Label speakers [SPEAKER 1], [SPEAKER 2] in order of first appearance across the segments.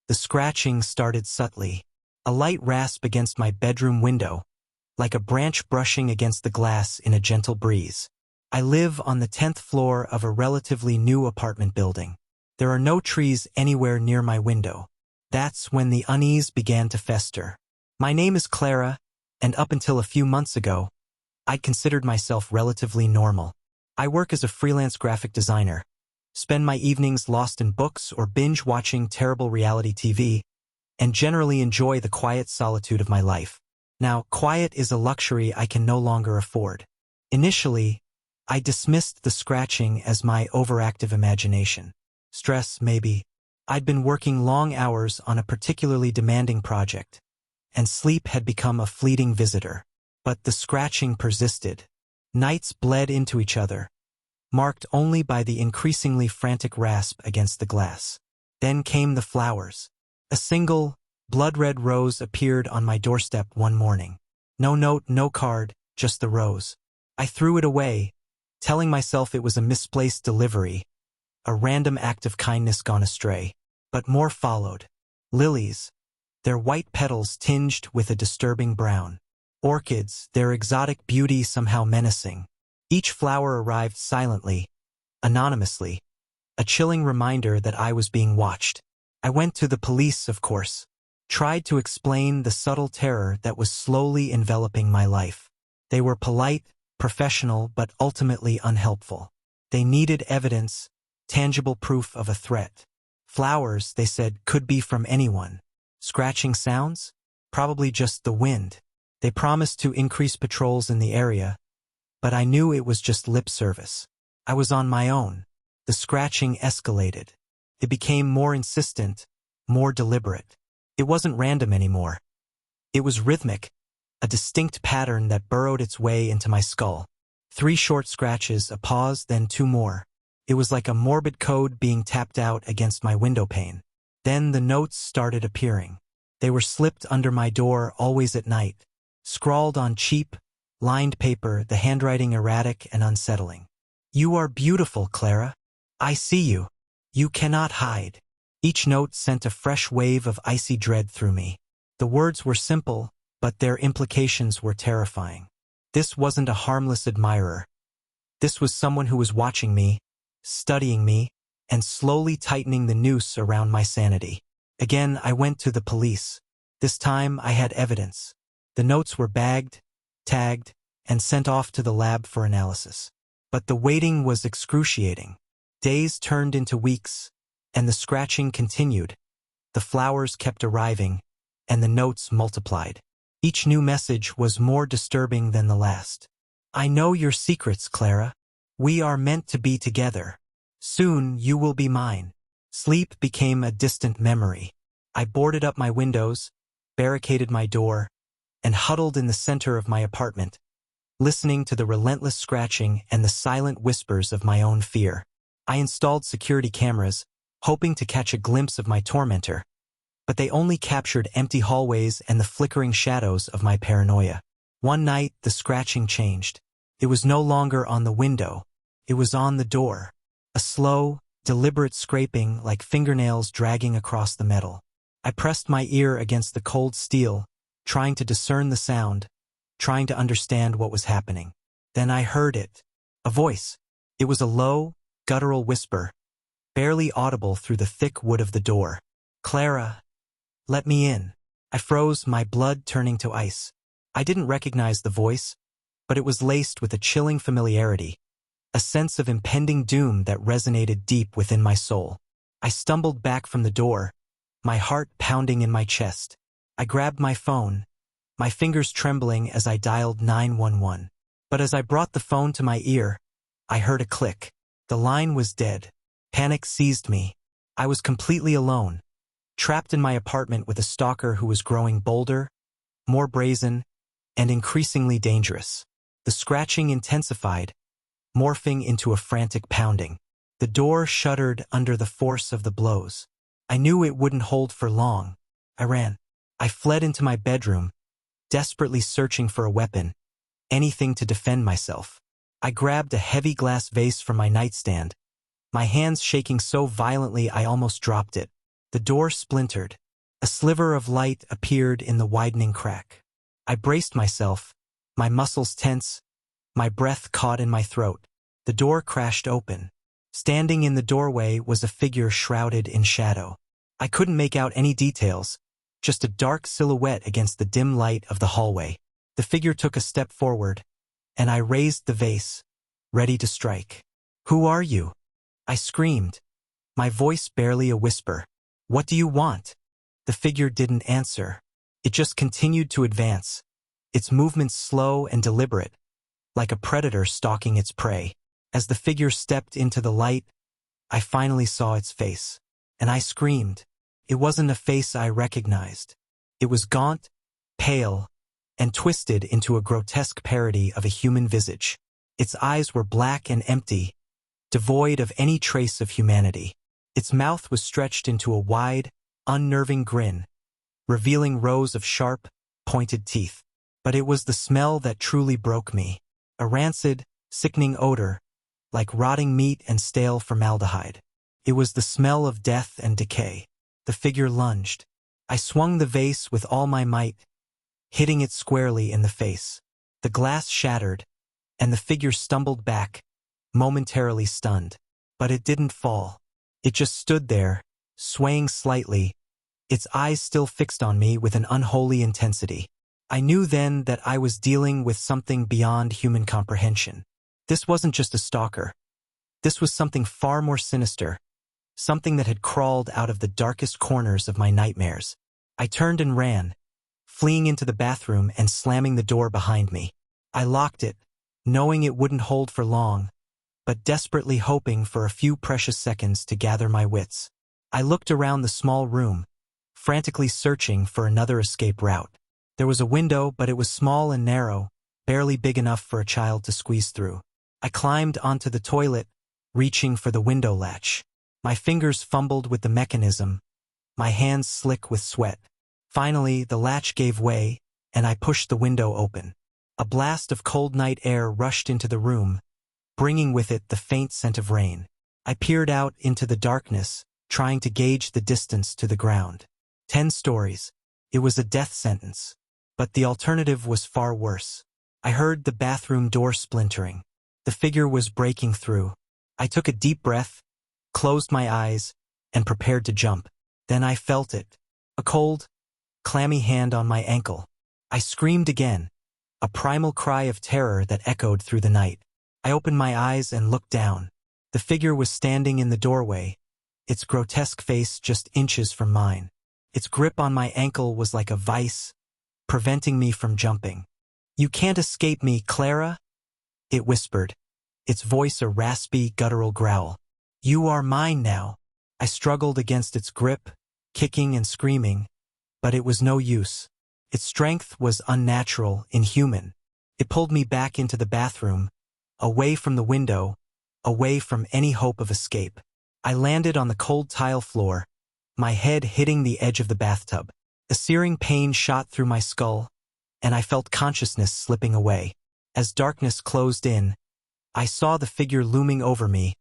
[SPEAKER 1] The scratching started subtly. A light rasp against my bedroom window, like a branch brushing against the glass in a gentle breeze. I live on the 10th floor of a relatively new apartment building. There are no trees anywhere near my window. That's when the unease began to fester. My name is Clara, and up until a few months ago, I'd considered myself relatively normal. I work as a freelance graphic designer, spend my evenings lost in books or binge-watching terrible reality TV, and generally enjoy the quiet solitude of my life. Now, quiet is a luxury I can no longer afford. Initially, I dismissed the scratching as my overactive imagination. Stress, maybe. I'd been working long hours on a particularly demanding project, and sleep had become a fleeting visitor. But the scratching persisted. Nights bled into each other, marked only by the increasingly frantic rasp against the glass. Then came the flowers. A single, blood-red rose appeared on my doorstep one morning. No note, no card, just the rose. I threw it away, telling myself it was a misplaced delivery, a random act of kindness gone astray. But more followed. Lilies, their white petals tinged with a disturbing brown. Orchids, their exotic beauty somehow menacing. Each flower arrived silently, anonymously, a chilling reminder that I was being watched. I went to the police, of course, tried to explain the subtle terror that was slowly enveloping my life. They were polite, professional, but ultimately unhelpful. They needed evidence, tangible proof of a threat. Flowers, they said, could be from anyone. Scratching sounds? Probably just the wind. They promised to increase patrols in the area, but I knew it was just lip service. I was on my own. The scratching escalated. It became more insistent, more deliberate. It wasn't random anymore. It was rhythmic, a distinct pattern that burrowed its way into my skull. 3 short scratches, a pause, then 2 more. It was like a morbid code being tapped out against my window pane. Then the notes started appearing. They were slipped under my door always at night, scrawled on cheap, lined paper, the handwriting erratic and unsettling. You are beautiful, Clara. I see you. You cannot hide. Each note sent a fresh wave of icy dread through me. The words were simple, but their implications were terrifying. This wasn't a harmless admirer. This was someone who was watching me, studying me, and slowly tightening the noose around my sanity. Again, I went to the police. This time, I had evidence. The notes were bagged, tagged, and sent off to the lab for analysis. But the waiting was excruciating. Days turned into weeks, and the scratching continued. The flowers kept arriving, and the notes multiplied. Each new message was more disturbing than the last. I know your secrets, Clara. We are meant to be together. Soon you will be mine. Sleep became a distant memory. I boarded up my windows, barricaded my door, and huddled in the center of my apartment, listening to the relentless scratching and the silent whispers of my own fear. I installed security cameras, hoping to catch a glimpse of my tormentor, but they only captured empty hallways and the flickering shadows of my paranoia. One night, the scratching changed. It was no longer on the window. It was on the door. A slow, deliberate scraping like fingernails dragging across the metal. I pressed my ear against the cold steel, trying to discern the sound, trying to understand what was happening. Then I heard it. A voice. It was a low, guttural whisper, barely audible through the thick wood of the door. Clara, let me in. I froze, my blood turning to ice. I didn't recognize the voice, but it was laced with a chilling familiarity, a sense of impending doom that resonated deep within my soul. I stumbled back from the door, my heart pounding in my chest. I grabbed my phone, my fingers trembling as I dialed 911. But as I brought the phone to my ear, I heard a click. The line was dead. Panic seized me. I was completely alone, trapped in my apartment with a stalker who was growing bolder, more brazen, and increasingly dangerous. The scratching intensified, morphing into a frantic pounding. The door shuddered under the force of the blows. I knew it wouldn't hold for long. I ran. I fled into my bedroom, desperately searching for a weapon, anything to defend myself. I grabbed a heavy glass vase from my nightstand, my hands shaking so violently I almost dropped it. The door splintered. A sliver of light appeared in the widening crack. I braced myself, my muscles tense, my breath caught in my throat. The door crashed open. Standing in the doorway was a figure shrouded in shadow. I couldn't make out any details, just a dark silhouette against the dim light of the hallway. The figure took a step forward, and I raised the vase, ready to strike. "Who are you?" I screamed, my voice barely a whisper. "What do you want?" The figure didn't answer. It just continued to advance, its movements slow and deliberate, like a predator stalking its prey. As the figure stepped into the light, I finally saw its face, and I screamed. It wasn't a face I recognized. It was gaunt, pale, and twisted into a grotesque parody of a human visage. Its eyes were black and empty, devoid of any trace of humanity. Its mouth was stretched into a wide, unnerving grin, revealing rows of sharp, pointed teeth. But it was the smell that truly broke me. A rancid, sickening odor, like rotting meat and stale formaldehyde. It was the smell of death and decay. The figure lunged. I swung the vase with all my might, hitting it squarely in the face. The glass shattered, and the figure stumbled back, momentarily stunned. But it didn't fall. It just stood there, swaying slightly, its eyes still fixed on me with an unholy intensity. I knew then that I was dealing with something beyond human comprehension. This wasn't just a stalker. This was something far more sinister, something that had crawled out of the darkest corners of my nightmares. I turned and ran, fleeing into the bathroom and slamming the door behind me. I locked it, knowing it wouldn't hold for long, but desperately hoping for a few precious seconds to gather my wits. I looked around the small room, frantically searching for another escape route. There was a window, but it was small and narrow, barely big enough for a child to squeeze through. I climbed onto the toilet, reaching for the window latch. My fingers fumbled with the mechanism, my hands slick with sweat. Finally, the latch gave way, and I pushed the window open. A blast of cold night air rushed into the room, bringing with it the faint scent of rain. I peered out into the darkness, trying to gauge the distance to the ground. 10 stories. It was a death sentence. But the alternative was far worse. I heard the bathroom door splintering. The figure was breaking through. I took a deep breath, closed my eyes, and prepared to jump. Then I felt it. A cold, clammy hand on my ankle. I screamed again, a primal cry of terror that echoed through the night. I opened my eyes and looked down. The figure was standing in the doorway, its grotesque face just inches from mine. Its grip on my ankle was like a vice, preventing me from jumping. "You can't escape me, Clara," it whispered, its voice a raspy, guttural growl. "You are mine now." I struggled against its grip, kicking and screaming, but it was no use. Its strength was unnatural, inhuman. It pulled me back into the bathroom, away from the window, away from any hope of escape. I landed on the cold tile floor, my head hitting the edge of the bathtub. A searing pain shot through my skull, and I felt consciousness slipping away. As darkness closed in, I saw the figure looming over me,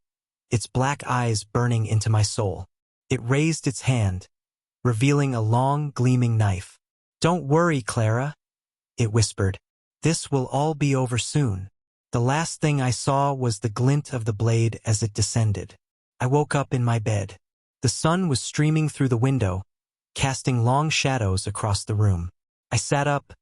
[SPEAKER 1] its black eyes burning into my soul. It raised its hand, revealing a long, gleaming knife. "Don't worry, Clara," it whispered. "This will all be over soon." The last thing I saw was the glint of the blade as it descended. I woke up in my bed. The sun was streaming through the window, casting long shadows across the room. I sat up,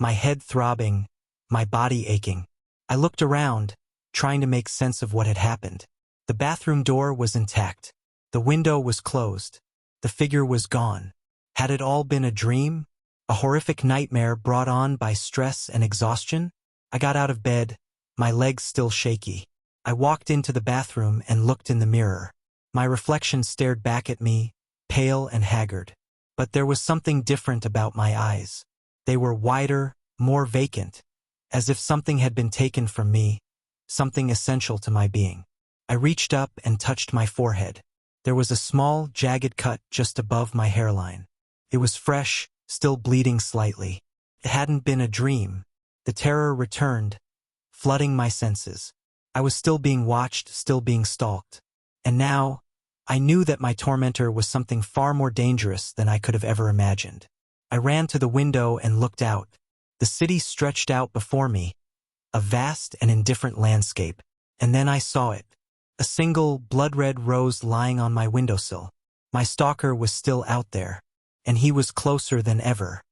[SPEAKER 1] my head throbbing, my body aching. I looked around, trying to make sense of what had happened. The bathroom door was intact. The window was closed. The figure was gone. Had it all been a dream? A horrific nightmare brought on by stress and exhaustion? I got out of bed, my legs still shaky. I walked into the bathroom and looked in the mirror. My reflection stared back at me, pale and haggard. But there was something different about my eyes. They were wider, more vacant, as if something had been taken from me, something essential to my being. I reached up and touched my forehead. There was a small, jagged cut just above my hairline. It was fresh, still bleeding slightly. It hadn't been a dream. The terror returned, flooding my senses. I was still being watched, still being stalked. And now, I knew that my tormentor was something far more dangerous than I could have ever imagined. I ran to the window and looked out. The city stretched out before me, a vast and indifferent landscape, and then I saw it. A single, blood-red rose lying on my windowsill. My stalker was still out there, and he was closer than ever.